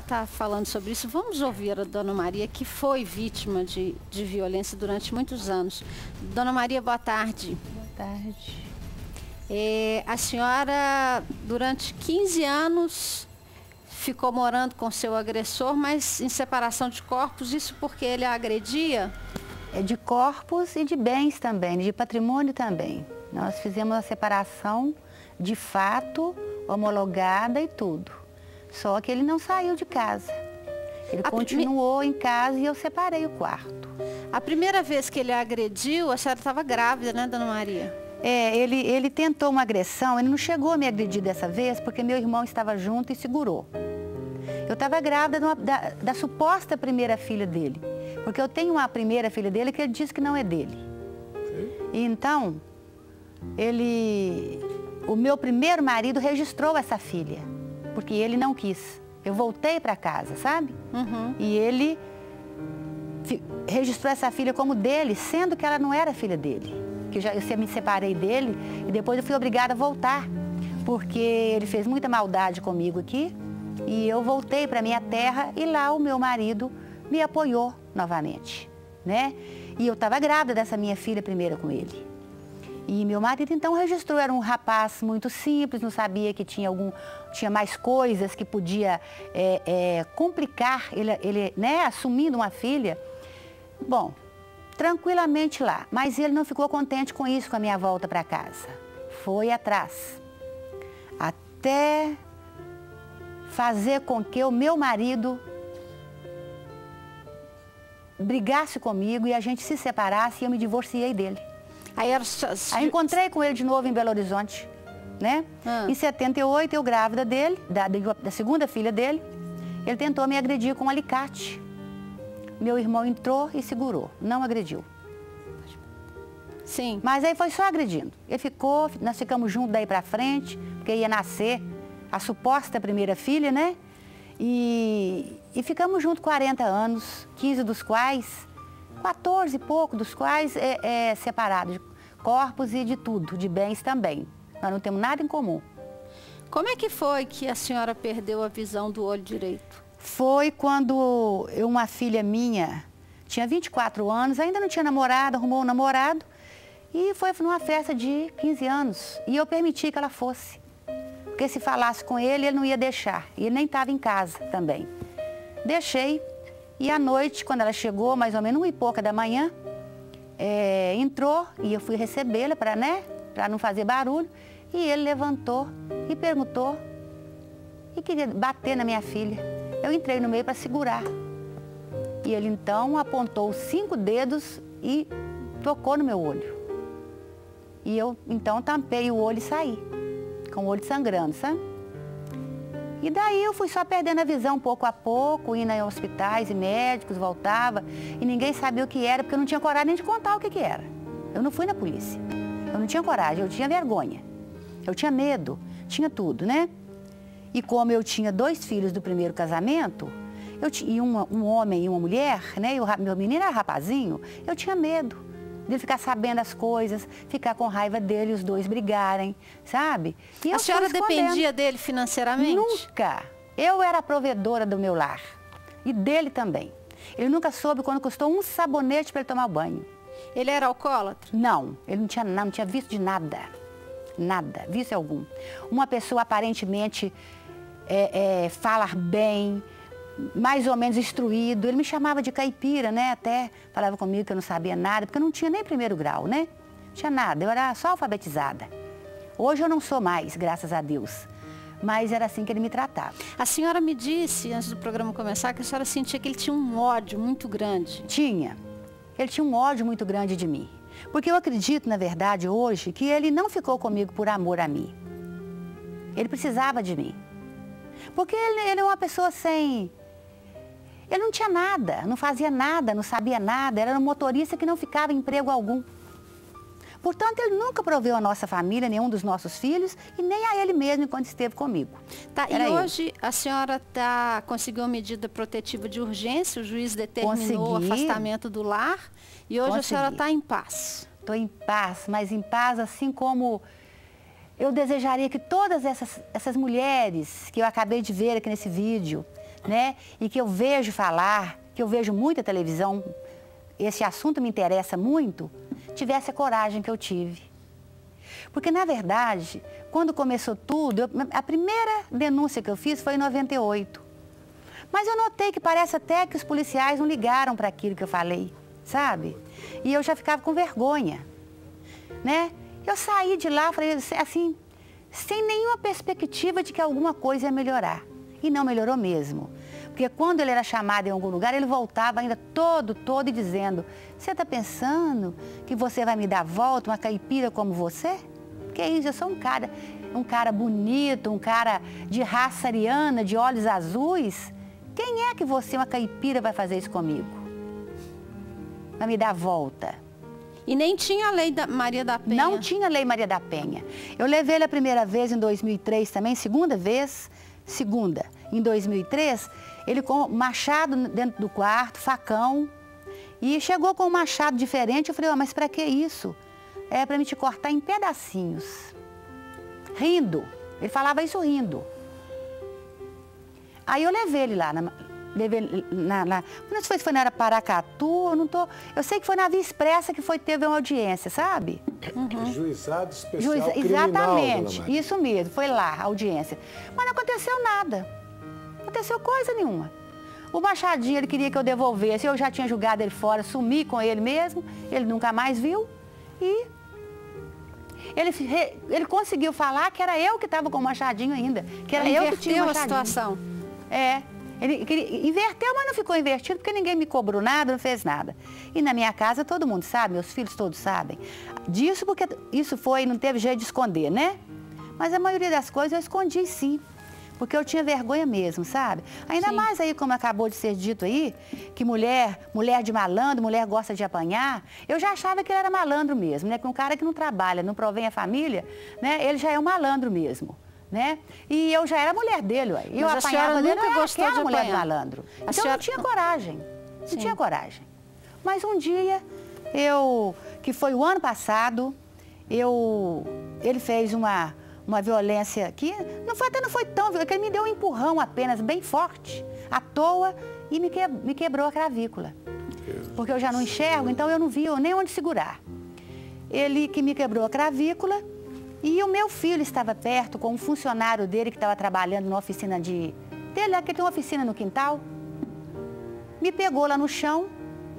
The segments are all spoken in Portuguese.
Tá falando sobre isso, vamos ouvir a Dona Maria, que foi vítima de violência durante muitos anos. Dona Maria, boa tarde. Boa tarde. A senhora, durante 15 anos, ficou morando com seu agressor, mas em separação de corpos, isso porque ele a agredia? É de corpos e de bens também, de patrimônio também. Nós fizemos a separação de fato, homologada e tudo. Só que ele não saiu de casa. Ele continuou em casa e eu separei o quarto. A primeira vez que ele a agrediu, a senhora estava grávida, né, Dona Maria? Ele tentou uma agressão, ele não chegou a me agredir dessa vez, porque meu irmão estava junto e segurou. Eu estava grávida da suposta primeira filha dele, porque eu tenho uma primeira filha dele que ele disse que não é dele. E então, o meu primeiro marido registrou essa filha, porque ele não quis. Eu voltei para casa, sabe? Uhum. E ele registrou essa filha como dele, sendo que ela não era filha dele. Eu me separei dele e depois eu fui obrigada a voltar, porque ele fez muita maldade comigo aqui e eu voltei para minha terra e lá o meu marido me apoiou novamente, né? E eu estava grávida dessa minha filha primeira com ele. E meu marido então registrou, era um rapaz muito simples, não sabia que tinha mais coisas que podia complicar ele, né, assumindo uma filha. Bom, tranquilamente lá, mas ele não ficou contente com isso, com a minha volta para casa. Foi atrás, até fazer com que o meu marido brigasse comigo e a gente se separasse e eu me divorciei dele. Aí encontrei com ele de novo em Belo Horizonte, né? Em 78, eu grávida dele, da segunda filha dele, ele tentou me agredir com um alicate. Meu irmão entrou e segurou, não agrediu. Sim. Mas aí foi só agredindo. Ele ficou, nós ficamos juntos daí pra frente, porque ia nascer a suposta primeira filha, né? E ficamos juntos 40 anos, 15 dos quais, 14 e pouco dos quais separados, de corpos e de tudo, de bens também. Nós não temos nada em comum. Como é que foi que a senhora perdeu a visão do olho direito? Foi quando uma filha minha tinha 24 anos, ainda não tinha namorado, arrumou um namorado e foi numa festa de 15 anos. E eu permiti que ela fosse, porque se falasse com ele, ele não ia deixar. E ele nem estava em casa também. Deixei e à noite, quando ela chegou, mais ou menos 1h pouca da manhã, entrou e eu fui recebê-la para não fazer barulho. E ele levantou e perguntou e queria bater na minha filha. Eu entrei no meio para segurar. E ele então apontou 5 dedos e tocou no meu olho. E eu então tampei o olho e saí, com o olho sangrando, sabe? E daí eu fui só perdendo a visão pouco a pouco, indo em hospitais e médicos, voltava. E ninguém sabia o que era, porque eu não tinha coragem nem de contar o que era. Eu não fui na polícia. Eu não tinha coragem, eu tinha vergonha. Eu tinha medo, tinha tudo, né? E como eu tinha 2 filhos do primeiro casamento, e um homem e uma mulher, né? E o meu menino era rapazinho, eu tinha medo de ficar sabendo as coisas, ficar com raiva dele, os dois brigarem, sabe? E a senhora dependia dele financeiramente? Nunca. Eu era a provedora do meu lar. E dele também. Ele nunca soube quando custou um sabonete para ele tomar banho. Ele era alcoólatra? Não, ele não tinha visto de nada. Nada, vício algum. Uma pessoa aparentemente falar bem, mais ou menos instruído. Ele me chamava de caipira, né? Até falava comigo que eu não sabia nada, porque eu não tinha nem primeiro grau, né? Não tinha nada, eu era só alfabetizada. Hoje eu não sou mais, graças a Deus. Mas era assim que ele me tratava. A senhora me disse, antes do programa começar, que a senhora sentia que ele tinha um ódio muito grande. Tinha. Ele tinha um ódio muito grande de mim. Porque eu acredito, na verdade, hoje, que ele não ficou comigo por amor a mim. Ele precisava de mim. Porque ele é uma pessoa sem... Ele não tinha nada, não fazia nada, não sabia nada. Era um motorista que não ficava em emprego algum. Portanto, ele nunca proveu a nossa família, nenhum dos nossos filhos, e nem a ele mesmo enquanto esteve comigo. Tá, e hoje a senhora conseguiu uma medida protetiva de urgência, o juiz determinou o afastamento do lar, e hoje a senhora está em paz. Estou em paz, mas em paz assim como eu desejaria que todas essas mulheres que eu acabei de ver aqui nesse vídeo, né? E que eu vejo falar, que eu vejo muita televisão, esse assunto me interessa muito, tivesse a coragem que eu tive. Porque, na verdade, quando começou tudo, a primeira denúncia que eu fiz foi em 98. Mas eu notei que parece até que os policiais não ligaram para aquilo que eu falei, sabe? E eu já ficava com vergonha, né? Eu saí de lá, falei assim, sem nenhuma perspectiva de que alguma coisa ia melhorar. E não melhorou mesmo. Porque quando ele era chamado em algum lugar, ele voltava ainda todo e dizendo: você está pensando que você vai me dar volta, uma caipira como você? Que é isso, eu sou um cara bonito, um cara de raça ariana, de olhos azuis. Quem é que você, uma caipira, vai fazer isso comigo? Vai me dar volta. E nem tinha a lei da Maria da Penha? Não tinha a lei Maria da Penha. Eu levei ele a primeira vez em 2003 também, segunda, em 2003, ele com machado dentro do quarto, facão, e chegou com um machado diferente. Eu falei: mas para que isso? É para me te cortar em pedacinhos. Rindo. Ele falava isso rindo. Aí eu levei ele lá, não sei se foi na Paracatu, eu sei que foi na Via Expressa que teve uma audiência, sabe? Uhum. Juizado Especial Criminal, exatamente, isso mesmo, foi lá a audiência. Mas não aconteceu nada, não aconteceu coisa nenhuma. O machadinho, ele queria que eu devolvesse, eu já tinha julgado ele fora, sumi com ele mesmo, ele nunca mais viu. E ele conseguiu falar que era eu que estava com o machadinho ainda, que era eu que tinha o machadinho. A situação. Ele inverteu, mas não ficou invertido porque ninguém me cobrou nada, não fez nada. E na minha casa todo mundo sabe, meus filhos todos sabem disso, porque isso não teve jeito de esconder, né? Mas a maioria das coisas eu escondi sim, porque eu tinha vergonha mesmo, sabe? Ainda sim. Mais aí, como acabou de ser dito aí, que mulher de malandro, mulher gosta de apanhar, eu já achava que ele era malandro mesmo, né? Que um cara que não trabalha, não provém a família, né? Ele já é um malandro mesmo. Né? E eu já era mulher dele, ué. Eu apanhava dele, eu era aquela mulher do malandro. Então eu não tinha coragem, não tinha coragem. Mas um dia, que foi o ano passado, ele fez uma violência que não foi tão violenta, ele me deu um empurrão apenas, bem forte, à toa, e me quebrou a clavícula. Porque eu já não enxergo, então eu não vi nem onde segurar. Ele que me quebrou a clavícula. E o meu filho estava perto com um funcionário dele que estava trabalhando na oficina dele, que tem uma oficina no quintal. Me pegou lá no chão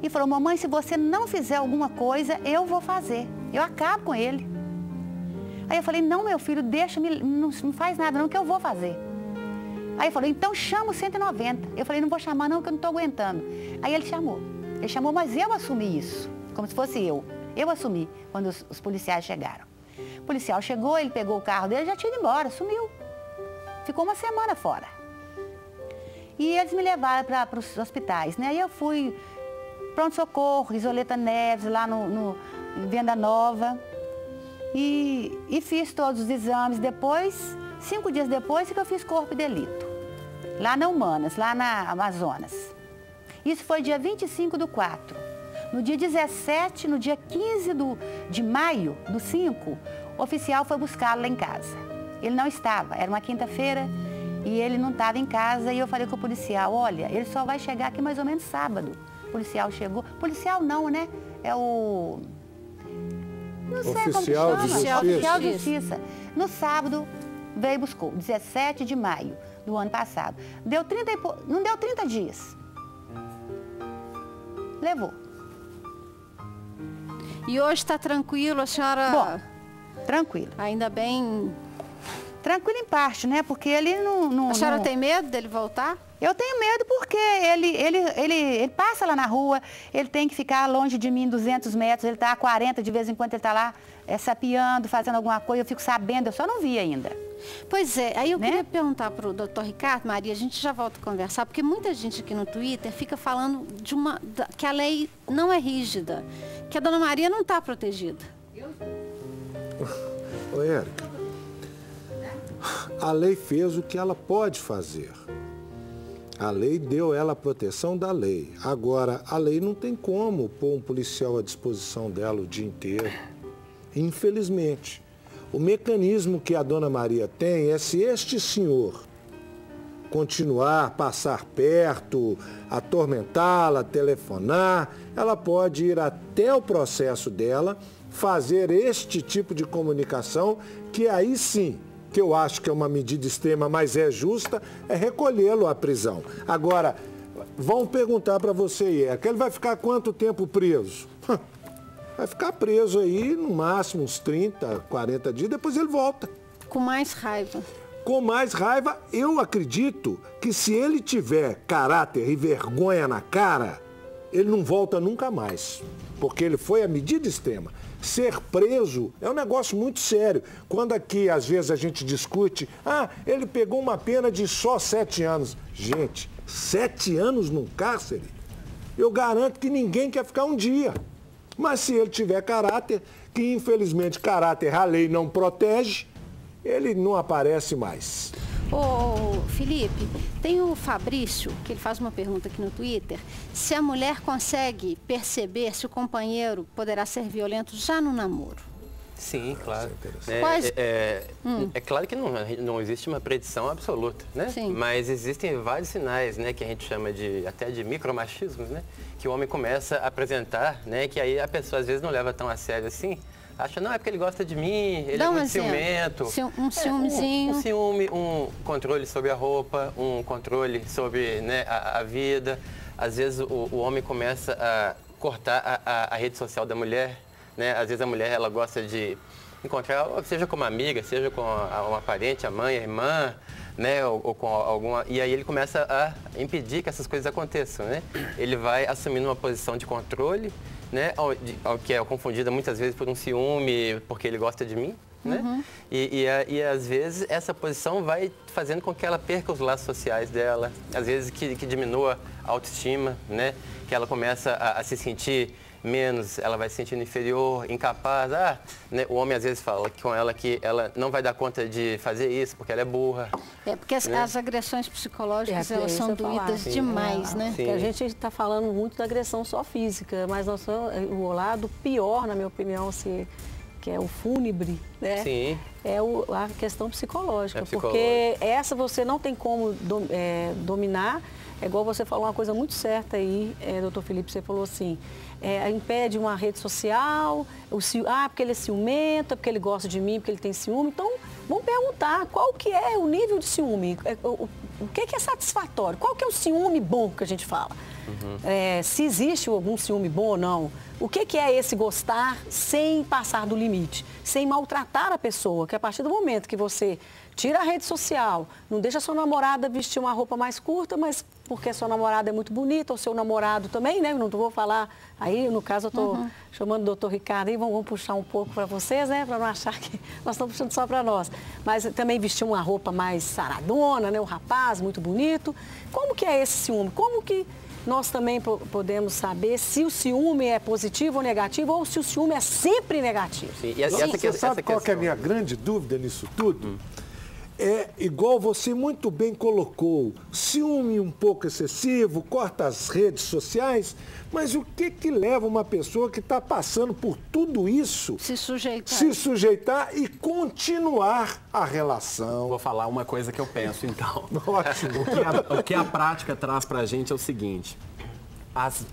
e falou: mamãe, se você não fizer alguma coisa, eu vou fazer. Eu acabo com ele. Aí eu falei: não, meu filho, deixa-me, não faz nada não, que eu vou fazer. Aí ele falou: então chama o 190. Eu falei: não vou chamar não, que eu não estou aguentando. Aí ele chamou, mas eu assumi isso, como se fosse eu. Eu assumi quando os policiais chegaram. O policial chegou, ele pegou o carro dele, já tinha ido embora, sumiu. Ficou uma semana fora. E eles me levaram para os hospitais, né? Aí eu fui pronto-socorro, Isoleta Neves, lá em Venda Nova. E fiz todos os exames. Depois, 5 dias depois, que eu fiz corpo de delito. Lá na Humanas, lá na Amazonas. Isso foi dia 25/4. No dia 17, no dia 15 de maio, do 5, o oficial foi buscá-lo lá em casa. Ele não estava, era uma quinta-feira e ele não estava em casa. E eu falei com o policial: olha, ele só vai chegar aqui mais ou menos sábado. O policial chegou. Policial não, né? É o... não sei como chama. Oficial de Justiça. No sábado, veio e buscou, 17 de maio do ano passado. Não deu 30 dias. Levou. E hoje está tranquilo, a senhora? Bom, tranquilo. Ainda bem. Tranquilo em parte, né? Porque ele não... A senhora tem medo dele voltar? Eu tenho medo porque ele passa lá na rua, ele tem que ficar longe de mim 200 metros, ele está a 40, de vez em quando ele está lá sapeando, fazendo alguma coisa, eu fico sabendo, eu só não vi ainda. Pois é, aí eu queria perguntar para o doutor Ricardo, Maria, a gente já volta a conversar, porque muita gente aqui no Twitter fica falando que a lei não é rígida, que a dona Maria não está protegida. Ô, Érica, a lei fez o que ela pode fazer. A lei deu ela a proteção da lei. Agora, a lei não tem como pôr um policial à disposição dela o dia inteiro. Infelizmente. O mecanismo que a dona Maria tem é se este senhor continuar, passar perto, atormentá-la, telefonar, ela pode ir até o processo dela, fazer este tipo de comunicação, que aí sim, que eu acho que é uma medida extrema, mas é justa, é recolhê-lo à prisão. Agora, vão perguntar para você, que ele vai ficar quanto tempo preso? Vai ficar preso aí, no máximo, uns 30, 40 dias, depois ele volta. Com mais raiva. Com mais raiva, eu acredito que se ele tiver caráter e vergonha na cara, ele não volta nunca mais. Porque ele foi a medida extrema. Ser preso é um negócio muito sério. Quando aqui, às vezes, a gente discute, ele pegou uma pena de só 7 anos. Gente, 7 anos num cárcere, eu garanto que ninguém quer ficar um dia. Mas se ele tiver caráter, que infelizmente caráter a lei não protege, ele não aparece mais. Ô, Felipe, tem o Fabrício, que ele faz uma pergunta aqui no Twitter, se a mulher consegue perceber se o companheiro poderá ser violento já no namoro. Sim, claro. É claro que não existe uma predição absoluta, né? Sim. Mas existem vários sinais, né, que a gente chama até de micromachismos, né? Que o homem começa a apresentar, né? Que aí a pessoa às vezes não leva tão a sério assim. Acha, não, é porque ele gosta de mim, ele é muito ciumento. Um ciúmezinho. Um ciúme, um controle sobre a roupa, um controle sobre, né, a vida. Às vezes o homem começa a cortar a rede social da mulher, né? Às vezes a mulher, ela gosta de encontrar, seja com uma amiga, seja com uma parente, a mãe, a irmã, né? Ou com alguma... E aí ele começa a impedir que essas coisas aconteçam, né? Ele vai assumindo uma posição de controle, né, que é confundida muitas vezes por um ciúme, porque ele gosta de mim, né? E às vezes essa posição vai fazendo com que ela perca os laços sociais dela, às vezes que diminua a autoestima, né? Que ela começa a se sentir menos, ela vai se sentindo inferior, incapaz. Né? O homem às vezes fala com ela que ela não vai dar conta de fazer isso porque ela é burra. Porque as agressões psicológicas, elas são doídas demais, né? Porque a gente está falando muito da agressão só física, mas o lado pior, na minha opinião, que é o fúnebre, né? Sim. É a questão psicológica, porque essa você não tem como dominar. É igual você falou uma coisa muito certa aí, doutor Felipe, você falou assim, impede uma rede social, porque ele é ciumento, porque ele gosta de mim, porque ele tem ciúme. Então, vamos perguntar qual que é o nível de ciúme, o que é satisfatório, qual que é o ciúme bom que a gente fala. Se existe algum ciúme bom ou não. O que é esse gostar sem passar do limite, sem maltratar a pessoa, que a partir do momento que você tira a rede social, não deixa a sua namorada vestir uma roupa mais curta, mas porque a sua namorada é muito bonita, ou seu namorado também, né? Não vou falar, aí no caso eu estou chamando o doutor Ricardo aí, vamos puxar um pouco para vocês, né? Para não achar que nós estamos puxando só para nós. Mas também vestir uma roupa mais saradona, né? Um rapaz muito bonito. Como que é esse ciúme? Como que nós também podemos saber se o ciúme é positivo ou negativo, ou se o ciúme é sempre negativo? Sim. Você sabe qual que é a minha grande dúvida nisso tudo? É igual você muito bem colocou, ciúme um pouco excessivo, corta as redes sociais, mas o que leva uma pessoa que está passando por tudo isso se sujeitar e continuar a relação? Vou falar uma coisa que eu penso, então. Ótimo. O que a prática traz para a gente é o seguinte,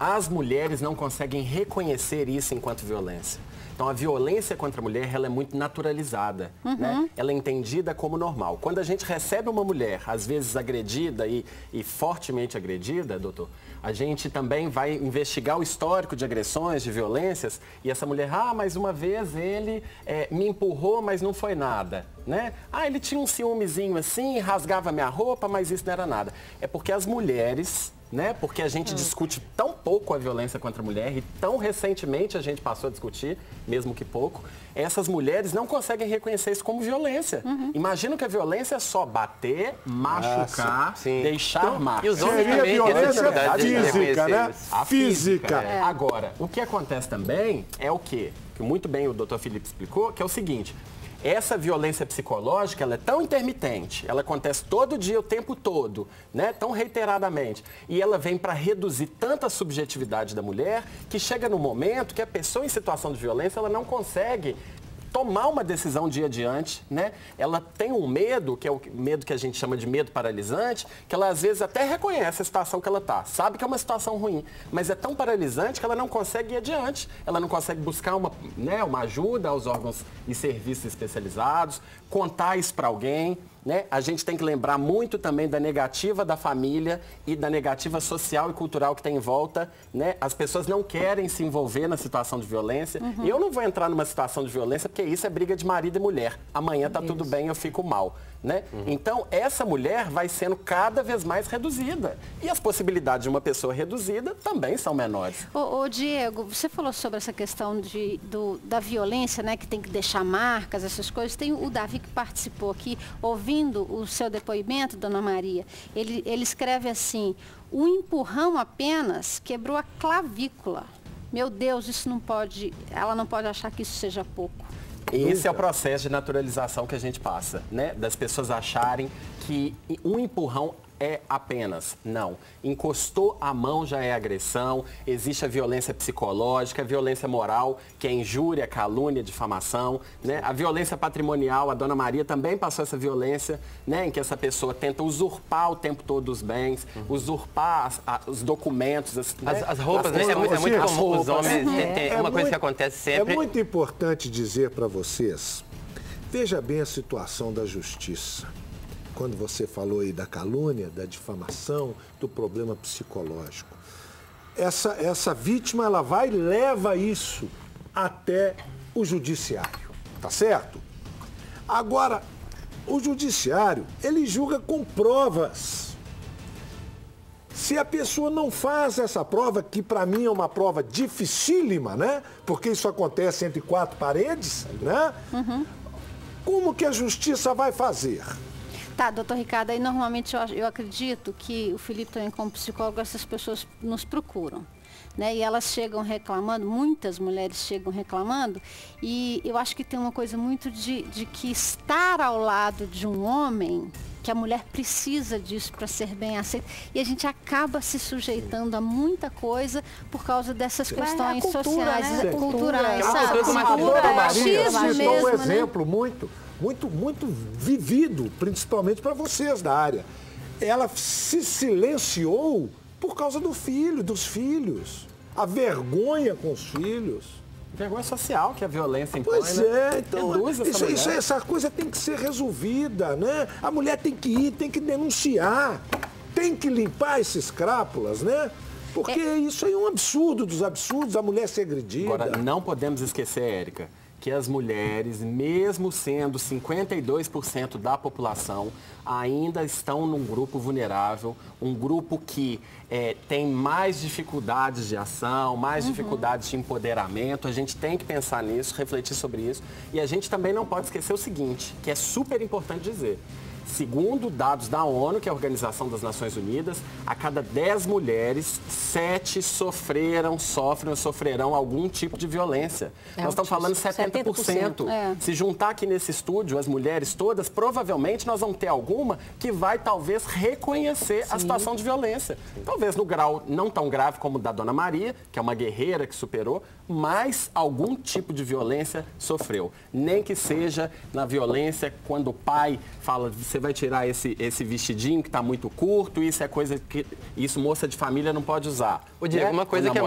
as mulheres não conseguem reconhecer isso enquanto violência. Então, a violência contra a mulher, ela é muito naturalizada, né? Ela é entendida como normal. Quando a gente recebe uma mulher, às vezes agredida e fortemente agredida, doutor, a gente também vai investigar o histórico de agressões, de violências, e essa mulher, mas uma vez ele me empurrou, mas não foi nada, né? Ele tinha um ciúmezinho assim, rasgava minha roupa, mas isso não era nada. É porque as mulheres... Né? Porque a gente discute tão pouco a violência contra a mulher e tão recentemente a gente passou a discutir, mesmo que pouco, essas mulheres não conseguem reconhecer isso como violência. Imaginam que a violência é só bater, machucar, deixar marca. E os homens também violência física, né? A física. Agora, o que acontece também é o quê? Que muito bem o doutor Felipe explicou, que é o seguinte... Essa violência psicológica, ela é tão intermitente, ela acontece todo dia, o tempo todo, né? Tão reiteradamente. E ela vem para reduzir tanta subjetividade da mulher que chega no momento que a pessoa em situação de violência, ela não consegue tomar uma decisão de ir adiante, né? Ela tem um medo, que é o medo que a gente chama de medo paralisante, que ela às vezes até reconhece a situação que ela está, sabe que é uma situação ruim, mas é tão paralisante que ela não consegue ir adiante, ela não consegue buscar uma ajuda aos órgãos e serviços especializados, contar isso para alguém, né? A gente tem que lembrar muito também da negativa da família e da negativa social e cultural que tem em volta, né? As pessoas não querem se envolver na situação de violência. Eu não vou entrar numa situação de violência porque isso é briga de marido e mulher. Amanhã tá tudo bem, eu fico mal, né? Então, essa mulher vai sendo cada vez mais reduzida. E as possibilidades de uma pessoa reduzida também são menores. Ô Diego, você falou sobre essa questão da violência, né? Que tem que deixar marcas, essas coisas. Tem o Davi que participou aqui, ouvindo o seu depoimento, dona Maria. Ele escreve assim: o empurrão apenas quebrou a clavícula. Meu Deus, isso não pode, ela não pode achar que isso seja pouco. Esse é o processo de naturalização que a gente passa, né? Das pessoas acharem que um empurrão é apenas. Não. Encostou a mão já é agressão, existe a violência psicológica, a violência moral, que é injúria, calúnia, difamação, né? A violência patrimonial, a dona Maria também passou essa violência, né? Em que essa pessoa tenta usurpar o tempo todo os bens, usurpar os documentos. As roupas, né? É muito comum os homens, tem uma coisa que acontece sempre. É muito importante dizer para vocês, veja bem a situação da justiça. Quando você falou aí da calúnia, da difamação, do problema psicológico. Essa vítima, ela vai e leva isso até o judiciário, tá certo? Agora, o judiciário, ele julga com provas. Se a pessoa não faz essa prova, que para mim é uma prova dificílima, né? Porque isso acontece entre quatro paredes, né? Como que a justiça vai fazer? Tá, doutor Ricardo, aí normalmente eu acredito que o Felipe também como psicólogo, essas pessoas nos procuram, né? E elas chegam reclamando, muitas mulheres chegam reclamando, e eu acho que tem uma coisa muito de que estar ao lado de um homem, que a mulher precisa disso para ser bem aceita, e a gente acaba se sujeitando a muita coisa por causa dessas questões sociais, né? culturais, sabe? Cultura, machismo mesmo, um exemplo muito vivido, principalmente para vocês da área. Ela se silenciou por causa dos filhos. A vergonha com os filhos. Vergonha social que a violência impõe, Pois né? é, então essa coisa tem que ser resolvida, né? A mulher tem que ir, tem que denunciar, tem que limpar esses crápulas, né? Porque isso aí é um absurdo dos absurdos, a mulher ser agredida. Agora, não podemos esquecer, Érica, que as mulheres, mesmo sendo 52% da população, ainda estão num grupo vulnerável, um grupo que tem mais dificuldades de ação, mais dificuldades de empoderamento. A gente tem que pensar nisso, refletir sobre isso. E a gente também não pode esquecer o seguinte, que é super importante dizer. Segundo dados da ONU, que é a Organização das Nações Unidas, a cada 10 mulheres, 7 sofrem ou sofrerão algum tipo de violência. Nós estamos falando 70%. Se juntar aqui nesse estúdio as mulheres todas, provavelmente nós vamos ter alguma que vai talvez reconhecer a situação de violência. Talvez no grau não tão grave como o da dona Maria, que é uma guerreira que superou, mas algum tipo de violência sofreu. Nem que seja na violência quando o pai fala, você vai tirar esse vestidinho que está muito curto, isso é coisa que moça de família não pode usar. O Diego, uma coisa que é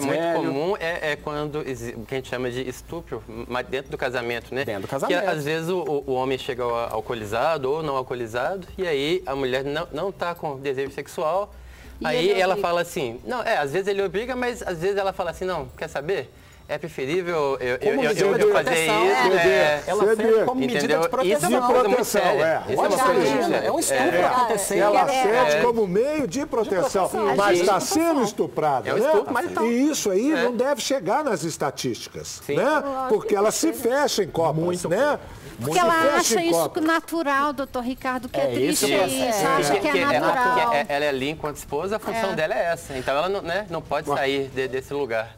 muito comum é quando o que a gente chama de estupro dentro do casamento, né? Dentro do casamento. Que às vezes o homem chega alcoolizado ou não alcoolizado e aí a mulher não está com desejo sexual. E aí ela fala assim, às vezes ele obriga, mas às vezes ela fala assim, não, quer saber? É preferível eu fazer isso. Ela fez como medida de proteção. Isso é uma coisa muito séria. É um estupro acontecendo. Ela serve como meio de proteção, mas está sendo estuprada. É um estupro, mas então. E isso aí não deve chegar nas estatísticas, né? Porque ela se fecha em copas, né? Porque ela acha isso natural, doutor Ricardo, que é triste isso. Acha que é natural. Ela é ali enquanto esposa, a função dela é essa. Então ela não pode sair desse lugar.